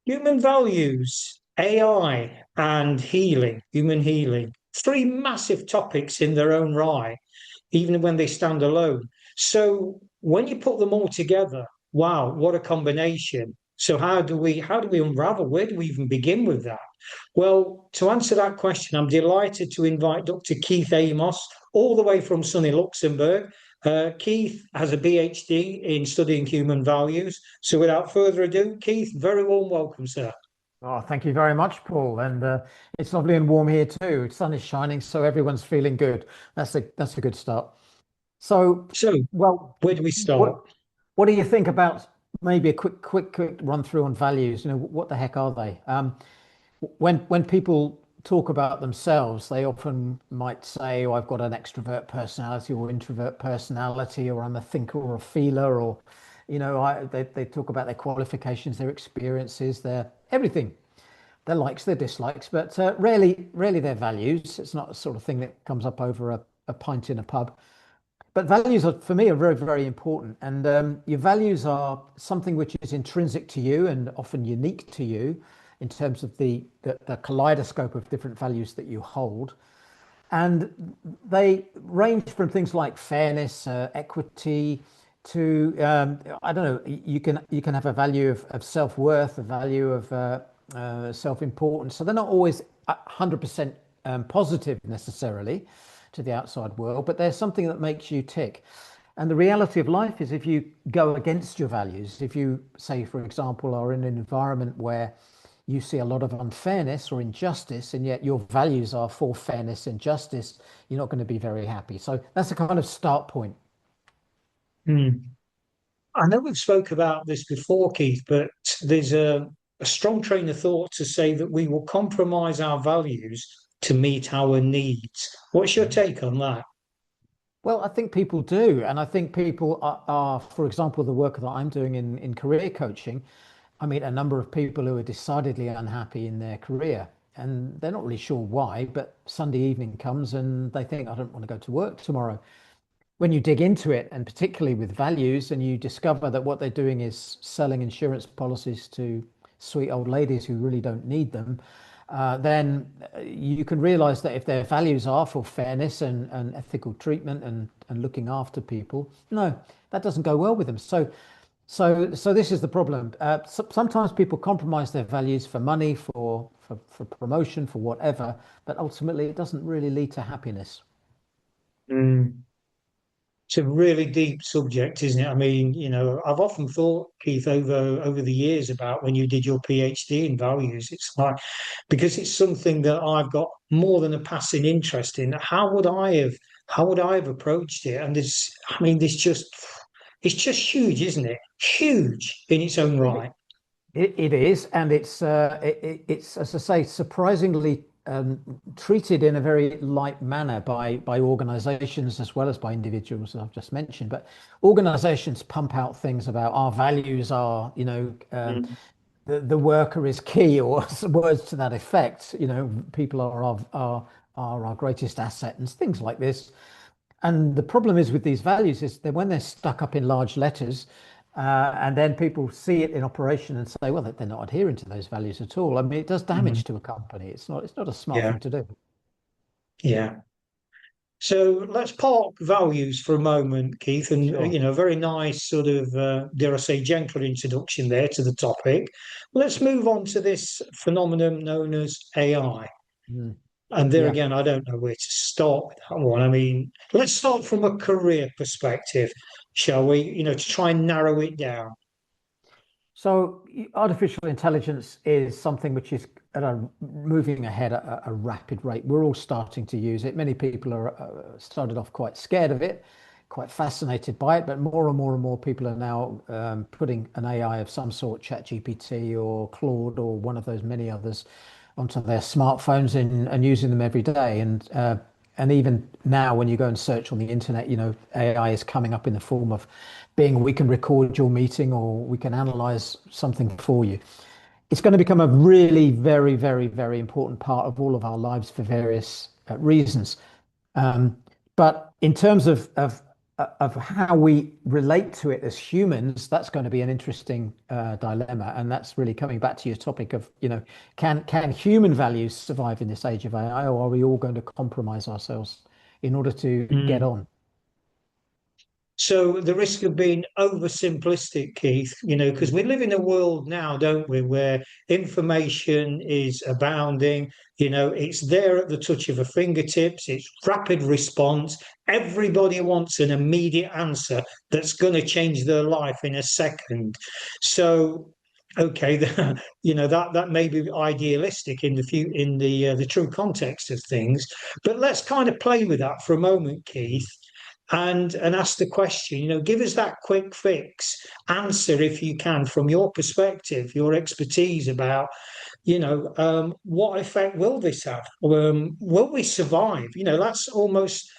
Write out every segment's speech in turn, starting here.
Human values, AI, and healing, human healing. Three massive topics in their own right, even when they stand alone. So when you put them all together, wow, what a combination. So how do we unravel? Where do we even begin with that? Well, to answer that question, I'm delighted to invite Dr. Keith Amoss, all the way from sunny Luxembourg. Keith has a PhD in studying human values. So without further ado, Keith, very warm welcome, sir. Oh, thank you very much, Paul. And it's lovely and warm here too. The sun is shining, so everyone's feeling good. That's a good start. So, So well, where do we start? what do you think about maybe a quick run through on values? What the heck are they? When people talk about themselves, they often might say, "Oh, I've got an extrovert personality or introvert personality, or I'm a thinker or a feeler," or they talk about their qualifications, their experiences, their everything, their likes, their dislikes, but rarely their values. It's not a sort of thing that comes up over a pint in a pub. But values are, for me, are very important. And your values are something which is intrinsic to you and often unique to you in terms of the kaleidoscope of different values that you hold. And they range from things like fairness, equity, to I don't know. You can have a value of self-worth, a value of self-importance. So they're not always 100% positive necessarily to the outside world, but there's something that makes you tick. And the reality of life is if you go against your values, if you say, for example, are in an environment where you see a lot of unfairness or injustice, and yet your values are for fairness and justice, you're not going to be very happy. So that's a kind of start point. Hmm. I know we've spoke about this before, Keith, but there's a strong train of thought to say that we will compromise our values to meet our needs. What's your take on that? Well, I think people do. And I think people for example, the work that I'm doing in career coaching, I meet a number of people who are decidedly unhappy in their career. And they're not really sure why, but Sunday evening comes and they think, I don't want to go to work tomorrow. When you dig into it, and particularly with values, and you discover that what they're doing is selling insurance policies to sweet old ladies who really don't need them, then you can realize that if their values are for fairness and ethical treatment and looking after people, no, that doesn't go well with them. So this is the problem. Sometimes people compromise their values for money, for promotion, for whatever, but ultimately it doesn't really lead to happiness. Hmm. It's a really deep subject, isn't it? I mean, I've often thought, Keith, over the years about when you did your PhD in values. It's like because it's something that I've got more than a passing interest in. How would I have approached it? And I mean, it's just huge, isn't it? Huge in its own It, right. it is, and it's as I say, surprisingly treated in a very light manner by organisations as well as by individuals, as I've just mentioned. But organisations pump out things about our values are, Mm. the worker is key, or words to that effect. People are our greatest asset, and things like this. And the problem is with these values is that when they're stuck up in large letters, and then people see it in operation and say, well, they're not adhering to those values at all. I mean, it does Mhm. damage to a company. It's not a smart Yeah, thing to do. yeah. So let's park values for a moment, Keith, and Sure. very nice sort of, dare I say, gentle introduction there to the topic. Let's move on to this phenomenon known as AI. Mm. And there Yeah. again, I don't know where to start with that one. I mean, let's start from a career perspective, shall we? To try and narrow it down. So artificial intelligence is something which is moving ahead at a rapid rate. We're all starting to use it. Many people are started off quite scared of it, quite fascinated by it, but more and more and more people are now putting an AI of some sort, ChatGPT or Claude or one of those many others, onto their smartphones and using them every day. And even now, when you go and search on the internet, AI is coming up in the form of being we can record your meeting or we can analyze something for you. It's going to become a really very important part of all of our lives for various reasons. Um, but in terms of of how we relate to it as humans, that's going to be an interesting dilemma. And that's really coming back to your topic of, can human values survive in this age of AI, or are we all going to compromise ourselves in order to get Mm. on? So the risk of being oversimplistic, Keith, because we live in a world now, don't we, where information is abounding, it's there at the touch of a fingertips, it's rapid response. Everybody wants an immediate answer that's going to change their life in a second. So, okay, that may be idealistic in the true context of things, but let's kind of play with that for a moment, Keith, and ask the question, give us that quick fix answer if you can from your perspective, your expertise about, what effect will this have? Will we survive? Let's almost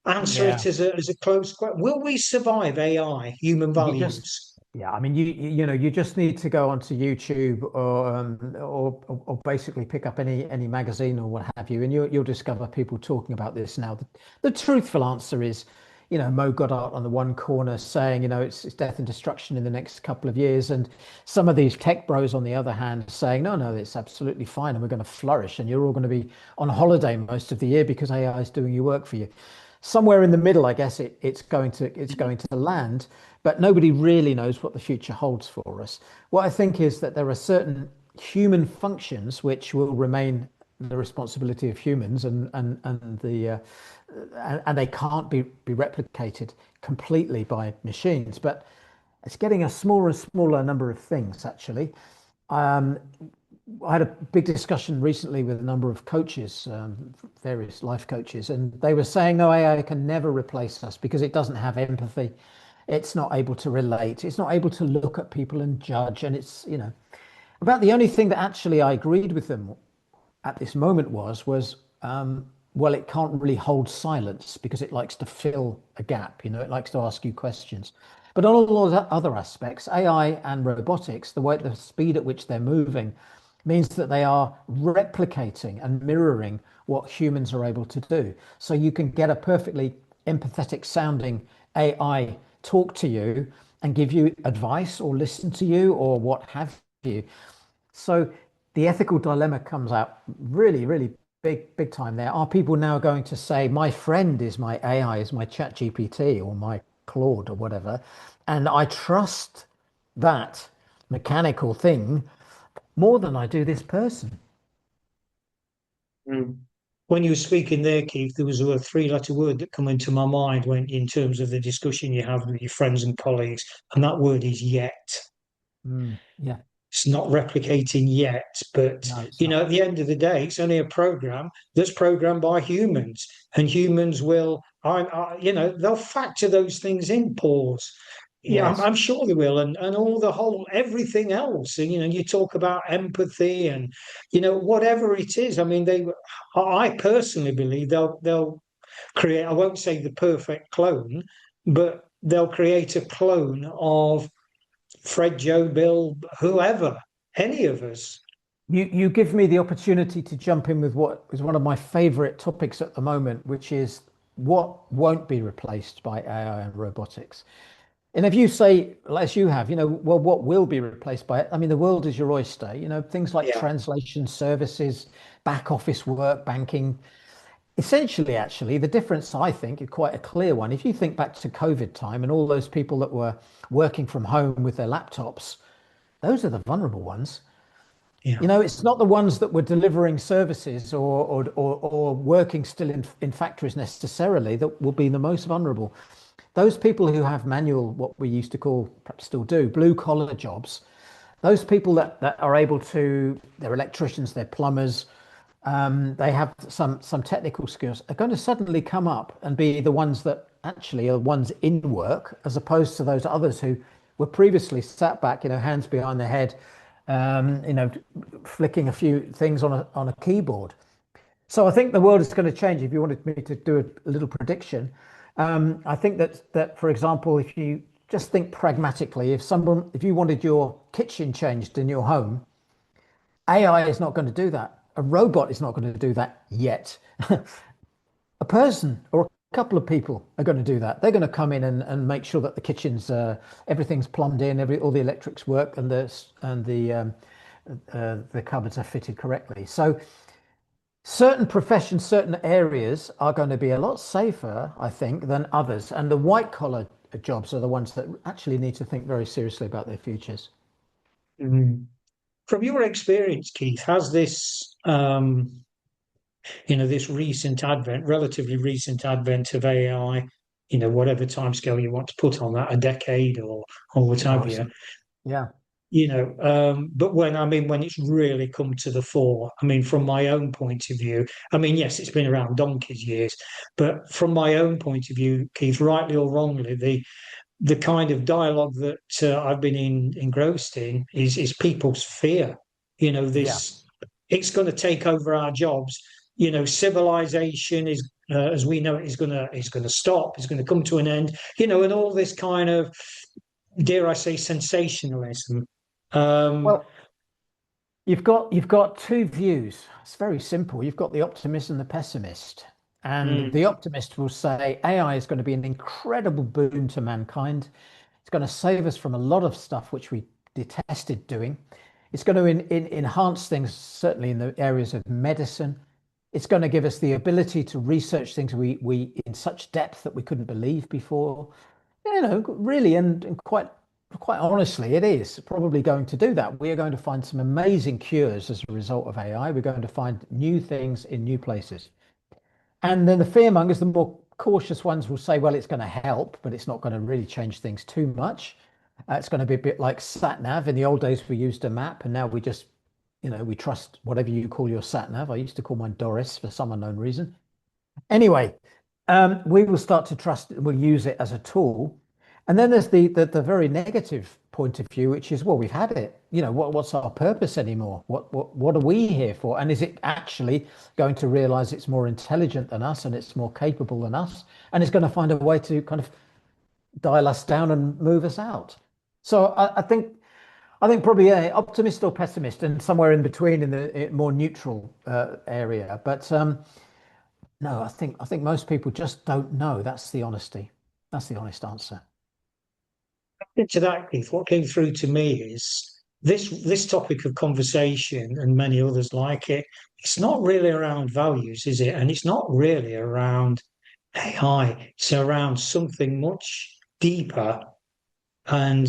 answer Yeah. it as a close question. Will we survive AI, human You just, values? yeah, I mean, you just need to go onto YouTube or basically pick up any magazine or what have you, and you'll discover people talking about this now. The truthful answer is, Mo Goddard on the one corner saying, it's death and destruction in the next couple of years, and some of these tech bros on the other hand saying, no, it's absolutely fine, and we're going to flourish, and you're all going to be on holiday most of the year because AI is doing your work for you. Somewhere in the middle, I guess it's going to land, but nobody really knows what the future holds for us. What I think is that there are certain human functions which will remain the responsibility of humans, and they can't be replicated completely by machines. But it's getting a smaller and smaller number of things actually. Um, I had a big discussion recently with a number of coaches, various life coaches, and they were saying, no, AI can never replace us because it doesn't have empathy. It's not able to relate. It's not able to look at people and judge. And about the only thing that actually I agreed with them at this moment well, it can't really hold silence because it likes to fill a gap. It likes to ask you questions. But on all those other aspects, AI and robotics, the speed at which they're moving means that they are replicating and mirroring what humans are able to do. So you can get a perfectly empathetic sounding AI talk to you and give you advice or listen to you or what have you. So the ethical dilemma comes out really, really big time there. Are people now going to say, my friend is my AI, is my chat GPT or my Claude or whatever, and I trust that mechanical thing more than I do this person? Mm. When you were speaking there, Keith, there was a three-letter word that come into my mind when, in terms of the discussion you have with your friends and colleagues, and that word is yet. Yeah, It's not replicating yet, but no, it's not. at the end of the day, it's only a program that's programmed by humans, and humans will, they'll factor those things in. Pause. Yeah, I'm, Yes. I'm sure they will, and all the whole everything else. And you talk about empathy, and whatever it is. I mean, I personally believe they'll create. I won't say the perfect clone, but they'll create a clone of Fred, Joe, Bill, whoever, any of us. You give me the opportunity to jump in with what is one of my favorite topics at the moment, which is what won't be replaced by AI and robotics. And if you say, as you have, well, what will be replaced by it? I mean, the world is your oyster. Things like Yeah, translation services, back office work, banking. Essentially, actually, the difference, I think, is quite a clear one. If you think back to COVID time and all those people that were working from home with their laptops, those are the vulnerable ones. yeah. It's not the ones that were delivering services or working still in factories necessarily that will be the most vulnerable. Those people who have manual, what we used to call, perhaps still do, blue collar jobs, those people that are able to, they're electricians, they're plumbers, they have some technical skills, are going to suddenly come up and be the ones that actually are ones in work, as opposed to those others who were previously sat back, hands behind their head, um, you know, flicking a few things on a keyboard. So I think the world is going to change. If you wanted me to do a little prediction, I think that for example, if you just think pragmatically, if you wanted your kitchen changed in your home, AI is not going to do that. A robot is not going to do that yet. A person or couple of people are going to do that. They're going to come in and make sure that the kitchen's everything's plumbed in, all the electrics work, and the cupboards are fitted correctly. So certain professions, certain areas are going to be a lot safer, I think, than others. And the white collar jobs are the ones that actually need to think very seriously about their futures. Mm. From your experience, Keith, has this, this recent advent, relatively recent advent of AI, whatever timescale you want to put on that, a decade or what Oh, have you, yeah, but when it's really come to the fore, from my own point of view, yes, it's been around donkey's years, but from my own point of view, Keith, rightly or wrongly, the kind of dialogue that I've been engrossed in is people's fear. yeah. This it's going to take over our jobs. Civilization is, as we know it, is going to stop. It's going to come to an end. And all this kind of, dare I say, sensationalism. Um, Well, you've got two views. It's very simple. You've got the optimist and the pessimist. And mm, the optimist will say AI is going to be an incredible boon to mankind. It's going to save us from a lot of stuff which we detested doing. It's going to enhance things, certainly in the areas of medicine. It's going to give us the ability to research things we in such depth that we couldn't believe before. Really, and quite honestly, it is probably going to do that. We are going to find some amazing cures as a result of AI. We're going to find new things in new places. And then the fearmongers, the more cautious ones, will say, well, it's going to help, but it's not going to really change things too much. It's going to be a bit like sat nav. In the old days, we used a map, and now we just, we trust whatever you call your sat nav. I used to call mine Doris for some unknown reason. Anyway, we will start to trust it, we'll use it as a tool. And then there's the very negative point of view, which is, well, we've had it. What's our purpose anymore? What are we here for? And is it actually going to realize it's more intelligent than us and it's more capable than us? And it's going to find a way to kind of dial us down and move us out. So I think probably optimist or pessimist, and somewhere in between in the more neutral area. But no, I think most people just don't know. That's the honesty. That's the honest answer. to that, Keith, what came through to me is this topic of conversation and many others like it. It's not really around values, is it? And it's not really around AI. It's around something much deeper, and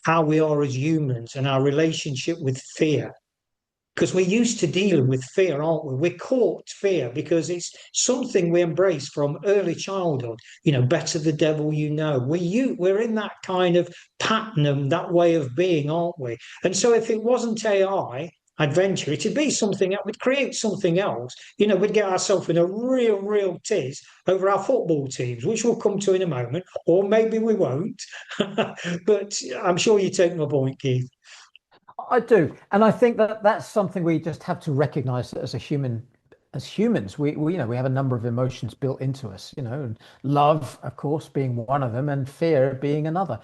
how we are as humans and our relationship with fear. Because we're used to dealing with fear, aren't we? We're caught fear because it's something we embrace from early childhood. Better the devil you know. We're in that kind of pattern, that way of being, aren't we? And so if it wasn't AI adventure, it'd be something that would create something else. We'd get ourselves in a real tiz over our football teams, which we'll come to in a moment, or maybe we won't. But I'm sure you take my point, Keith. I do, and I think that that's something we just have to recognize as a human. As humans, we have a number of emotions built into us, and love, of course, being one of them, and fear being another.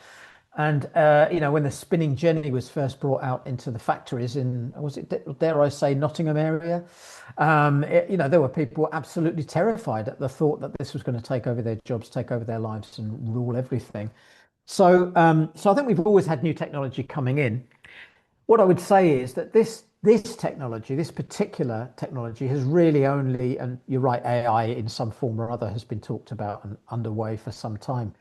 And when the spinning jenny was first brought out into the factories in, was it, dare I say, Nottingham area, there were people absolutely terrified at the thought that this was going to take over their jobs, take over their lives, and rule everything. So I think we've always had new technology coming in. What I would say is that this technology, this particular technology, has really only, and you're right, AI in some form or other has been talked about and underway for some time.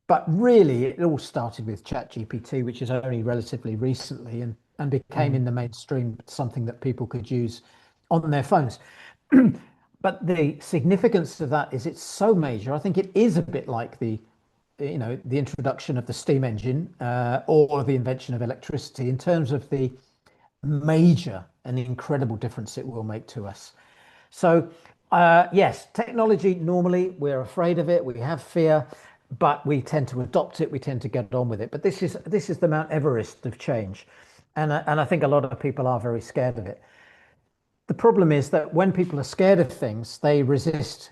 But really, it all started with ChatGPT, which is only relatively recently and became in Mm, the mainstream something that people could use on their phones. But the significance of that is it's so major. I think it is a bit like the introduction of the steam engine or the invention of electricity in terms of the major and incredible difference it will make to us. So, yes, technology, normally we're afraid of it, we have fear, but we tend to adopt it, we tend to get on with it. But this is the Mount Everest of change. And I think a lot of people are very scared of it. The problem is that when people are scared of things, they resist.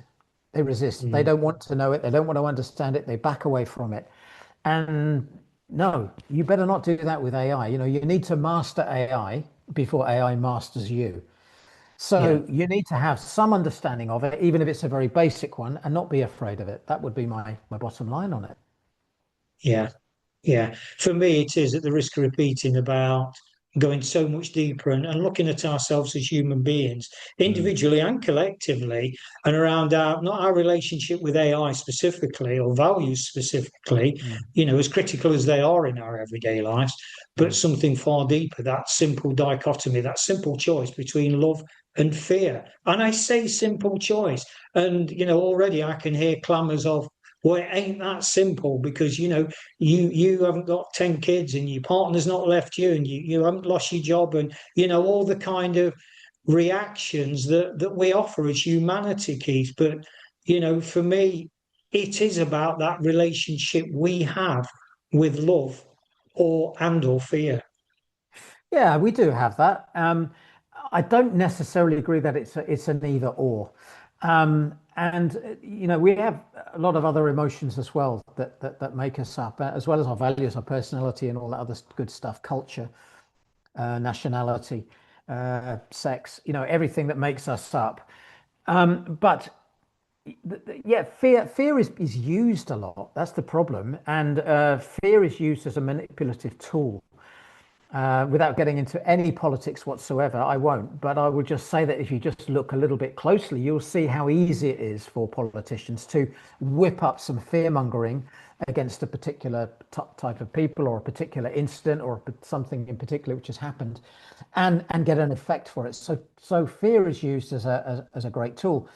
They resist. They mm. don't want to know it. They don't want to understand it. They back away from it. And no, you better not do that with AI. You need to master AI before AI masters you. Yeah, So you need to have some understanding of it, even if it's a very basic one, and not be afraid of it. That would be my bottom line on it. yeah. Yeah, for me, it is at the risk of repeating about going so much deeper and looking at ourselves as human beings, Mm, individually and collectively, and around our not our relationship with AI specifically or values specifically, mm, as critical as they are in our everyday lives, but mm. something far deeper, that simple dichotomy, that simple choice between love and fear. And I say simple choice. And, already I can hear clamours of, well, it ain't that simple because you haven't got 10 kids and your partner's not left you and you haven't lost your job and all the kind of reactions that we offer as humanity, Keith. But for me, it is about that relationship we have with love or fear. Yeah, we do have that. I don't necessarily agree that it's an either or. And we have a lot of other emotions as well that make us up, as well as our values, our personality, and all that other good stuff, culture, nationality, sex, everything that makes us up. But yeah, fear is used a lot. That's the problem, and fear is used as a manipulative tool. Without getting into any politics whatsoever, I won't. But I would just say that if you just look a little bit closely, you'll see how easy it is for politicians to whip up some fear mongering against a particular type of people or a particular incident or something in particular which has happened, and get an effect for it. So fear is used as a great tool.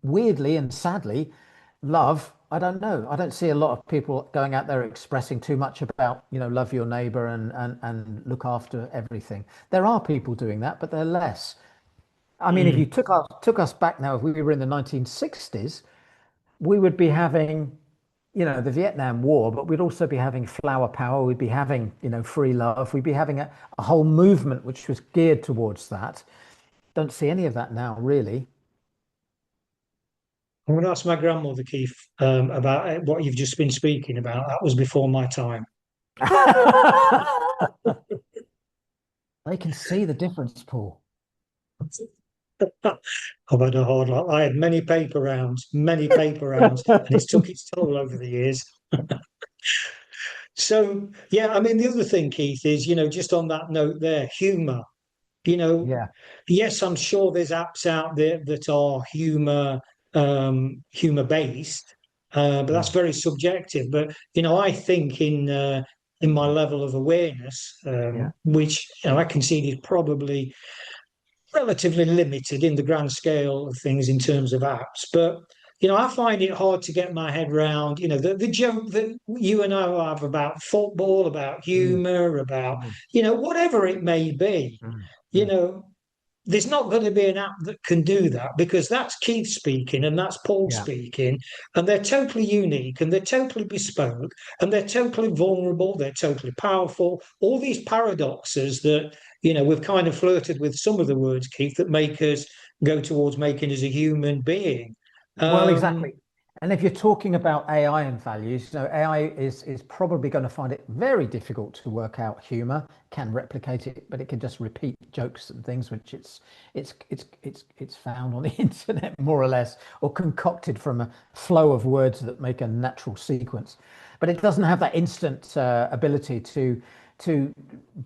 Weirdly and sadly, love, I don't know. I don't see a lot of people going out there expressing too much about, love your neighbor and look after everything. There are people doing that, but they're less. I mean, if you Mm. took us back now, if we were in the 1960s, we would be having, the Vietnam War, but we'd also be having flower power. We'd be having, free love. We'd be having a whole movement which was geared towards that. Don't see any of that now, really. I'm going to ask my grandmother, Keith, about what you've just been speaking about. That was before my time. They can see the difference, Paul. I've had a hard life. I had many paper rounds, and it's took its toll over the years. So, yeah, I mean, the other thing, Keith, is, just on that note there, humour. You know, Yeah. yes, I'm sure there's apps out there that are humour based, but that's Mm. very subjective. But I think in my level of awareness, Yeah. which I concede is probably relatively limited in the grand scale of things in terms of apps. But I find it hard to get my head around, the joke that you and I have about football, about Mm. humour, about, Mm. whatever it may be. Mm. You Mm. know, there's not going to be an app that can do that because that's Keith speaking and that's Paul Yeah. speaking, and they're totally unique and they're totally bespoke and they're totally vulnerable, they're totally powerful. All these paradoxes that, we've kind of flirted with some of the words, Keith, that make us go towards making us a human being. Well, Um, exactly. And if you're talking about AI and values, AI is probably going to find it very difficult to work out humor, can replicate it, but it can just repeat jokes and things which it's found on the internet more or less, or concocted from a flow of words that make a natural sequence. But it doesn't have that instant ability to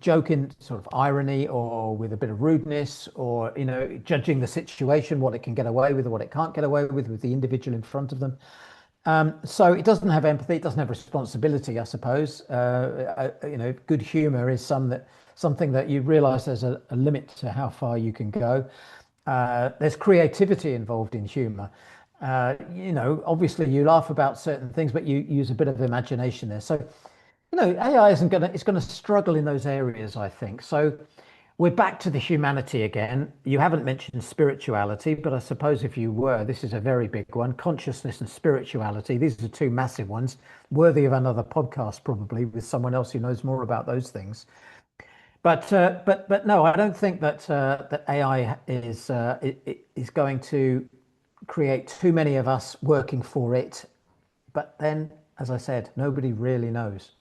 joke in sort of irony or with a bit of rudeness or judging the situation, what it can get away with or what it can't get away with the individual in front of them. So it doesn't have empathy, it doesn't have responsibility, I suppose. Good humor is something that you realize there's a limit to how far you can go. There's creativity involved in humor. Obviously you laugh about certain things, but you use a bit of imagination there. So AI isn't gonna it's gonna struggle in those areas, I think. So we're back to the humanity again. You haven't mentioned spirituality, but I suppose if you were, this is a very big one. Consciousness and spirituality. These are two massive ones, worthy of another podcast, probably with someone else who knows more about those things. But no, I don't think that AI is going to create too many of us working for it. But then, as I said, nobody really knows.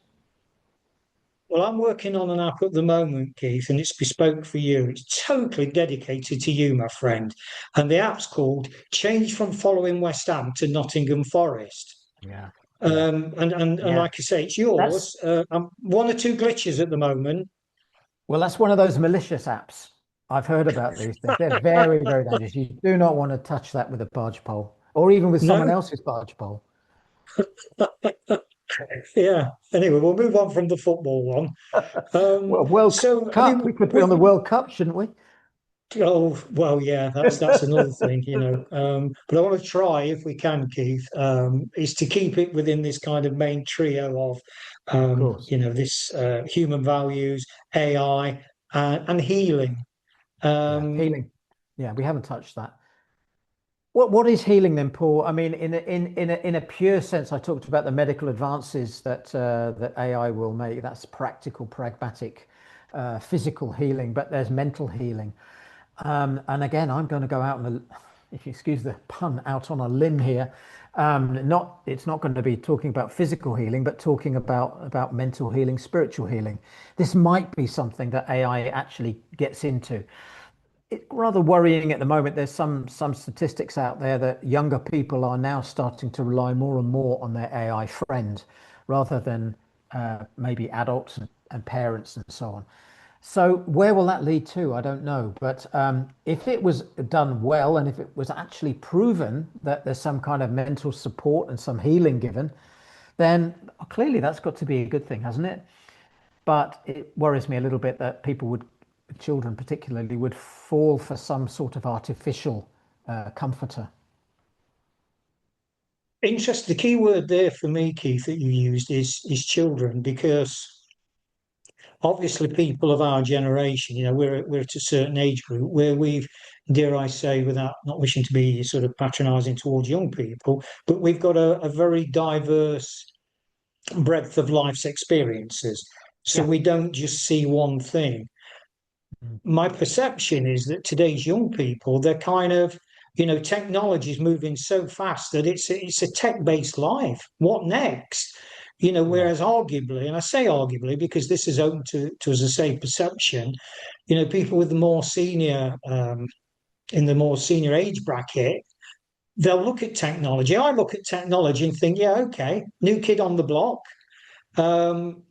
Well, I'm working on an app at the moment, Keith, and it's bespoke for you. It's totally dedicated to you, my friend. And the app's called Change from Following West Ham to Nottingham Forest. Yeah. Yeah. And Yeah. like I say, it's That's yours. One or two glitches at the moment. Well, that's one of those malicious apps. I've heard about these things. They're very, very dangerous. You do not want to touch that with a barge pole or even with someone No? else's barge pole. Yeah. Anyway, we'll move on from the football one. Well, World So, I Cup, mean, we could be on with the World Cup, shouldn't we? oh well, yeah, that's another thing. But I want to try, if we can, Keith, is to keep it within this kind of main trio of, Of course. this human values, AI, and healing. Yeah. Um, Healing. Yeah, we haven't touched that. What is healing then, Paul? I mean, in a pure sense, I talked about the medical advances that AI will make. That's practical, pragmatic, physical healing, but there's mental healing. And again, I'm going to go out on if you excuse the pun, out on a limb here. It's not going to be talking about physical healing, but talking about mental healing, spiritual healing. This might be something that AI actually gets into. It's rather worrying at the moment. There's some statistics out there that younger people are now starting to rely more and more on their AI friend rather than maybe adults and parents and so on. So where will that lead to? I don't know. But if it was done well and if it was actually proven that there's some kind of mental support and some healing given, then clearly that's got to be a good thing, hasn't it? But it worries me a little bit that people would, children particularly, would fall for some sort of artificial comforter. Interest. The key word there for me, Keith, that you used is children, because obviously people of our generation, we're at a certain age group where we've, dare I say, without not wishing to be sort of patronising towards young people, but we've got a very diverse breadth of life's experiences. So Yeah. we don't just see one thing. Mm. My perception is that today's young people, they're kind of, technology is moving so fast that it's a tech-based life. What next? Yeah. Whereas arguably, and I say arguably because this is open to as I say, perception, people with the more senior, in the more senior age bracket, they'll look at technology. I look at technology and think, yeah, okay, new kid on the block. Um,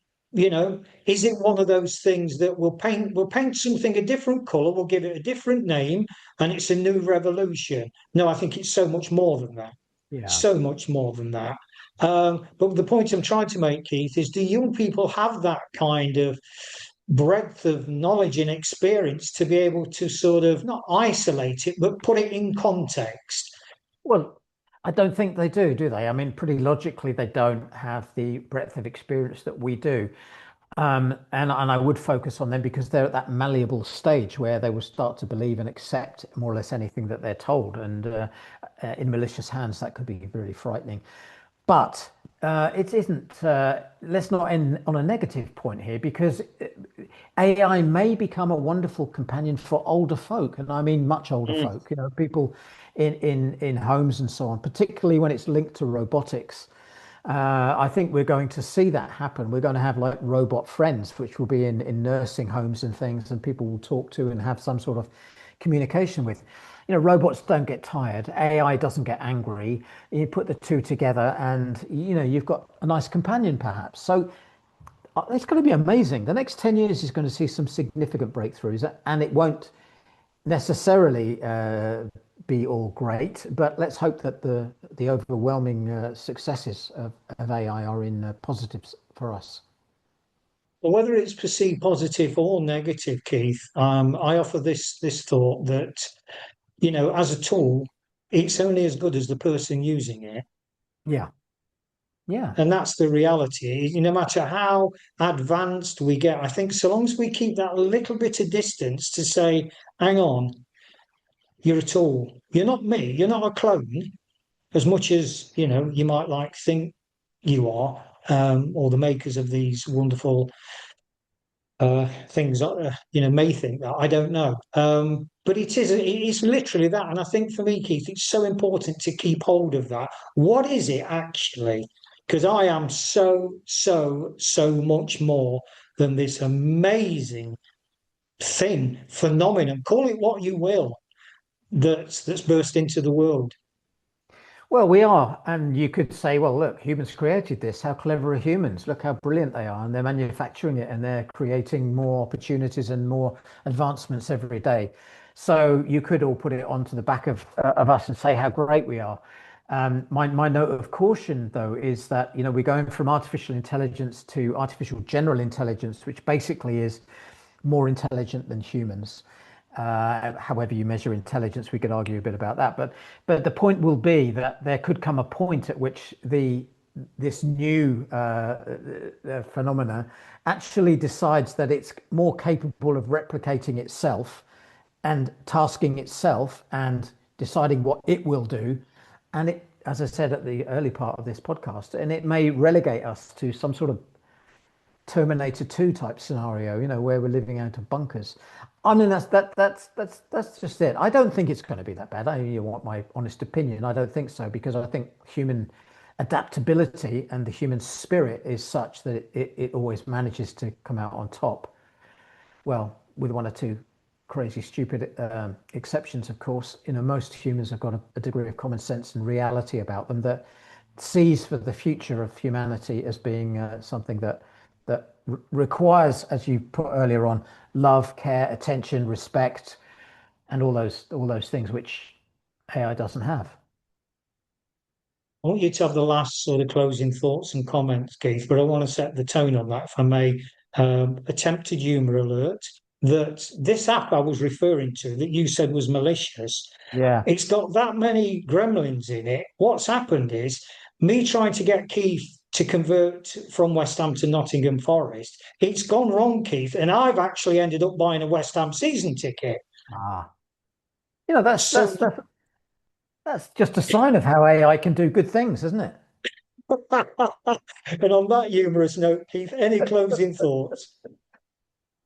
is it one of those things that will paint something a different color, we'll give it a different name, and it's a new revolution? No, I think it's so much more than that. Yeah. So much more than that. But the point I'm trying to make, Keith, is do young people have that kind of breadth of knowledge and experience to be able to sort of not isolate it, but put it in context? Well, I don't think they do they? I mean, pretty logically, they don't have the breadth of experience that we do. And I would focus on them because they're at that malleable stage where they will start to believe and accept more or less anything that they're told. And in malicious hands, that could be really frightening. But it isn't. Let's not end on a negative point here, because AI may become a wonderful companion for older folk, and I mean much older Mm. folk. People in homes and so on, particularly when it's linked to robotics. I think we're going to see that happen. We're going to have like robot friends, which will be in nursing homes and things, and people will talk to and have some sort of communication with. Robots don't get tired. AI doesn't get angry. You put the two together, and you've got a nice companion, perhaps. So it's going to be amazing. The next 10 years is going to see some significant breakthroughs, and it won't necessarily be all great, but let's hope that the overwhelming successes of AI are in positives for us. Well, whether it's perceived positive or negative, Keith, I offer this thought that, as a tool, it's only as good as the person using it. Yeah, yeah, And that's the reality. No matter how advanced we get, I think so long as we keep that little bit of distance to say, hang on, you're a tool. You're not me. You're not a clone, as much as, you might like think you are, or the makers of these wonderful things, may think that. I don't know. But it's literally that. And I think for me, Keith, it's so important to keep hold of that. What is it actually? Because I am so, so, so much more than this amazing thing, phenomenon, call it what you will, that's burst into the world. Well, we are. And you could say, well, look, humans created this. How clever are humans? Look how brilliant they are. And they're manufacturing it and they're creating more opportunities and more advancements every day. So you could all put it onto the back of us and say how great we are. My note of caution, though, is that, we're going from artificial intelligence to artificial general intelligence, which basically is more intelligent than humans. However you measure intelligence, we could argue a bit about that. But the point will be that there could come a point at which this new phenomena actually decides that it's more capable of replicating itself and tasking itself and deciding what it will do. And it, as I said at the early part of this podcast, and it may relegate us to some sort of Terminator 2 type scenario, where we're living out of bunkers. I mean, that's just it. I don't think it's going to be that bad. You want my honest opinion? I don't think so, because I think human adaptability and the human spirit is such that it always manages to come out on top. Well, with one or two crazy, stupid exceptions, of course. Most humans have got a degree of common sense and reality about them that sees for the future of humanity as being something that requires, as you put earlier on, love, care, attention, respect, and all those things which AI doesn't have. I want you to have the last sort of closing thoughts and comments, Keith, but I want to set the tone on that, if I may. Attempted humour alert that this app I was referring to, that you said was malicious, Yeah. it's got that many gremlins in it. What's happened is me trying to get Keith to convert from West Ham to Nottingham Forest. It's gone wrong, Keith, and I've actually ended up buying a West Ham season ticket. Ah. You know, that's So, that's that's that's just a sign of how AI can do good things, isn't it? and on that humorous note, Keith, any closing thoughts?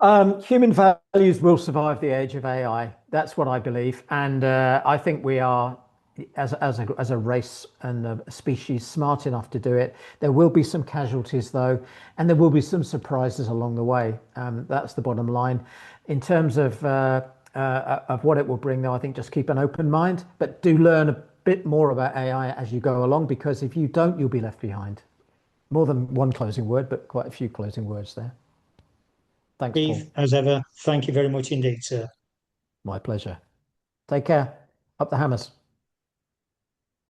Human values will survive the age of AI. That's what I believe, and I think we are, as a race and a species, smart enough to do it. There will be some casualties though, and there will be some surprises along the way. That's the bottom line. In terms of what it will bring, though, I think just keep an open mind, but do learn a bit more about AI as you go along, because if you don't, you'll be left behind. More than one closing word, but quite a few closing words there. Thanks, Paul. Keith, as ever, thank you very much indeed, sir. My pleasure. Take care. Up the hammers.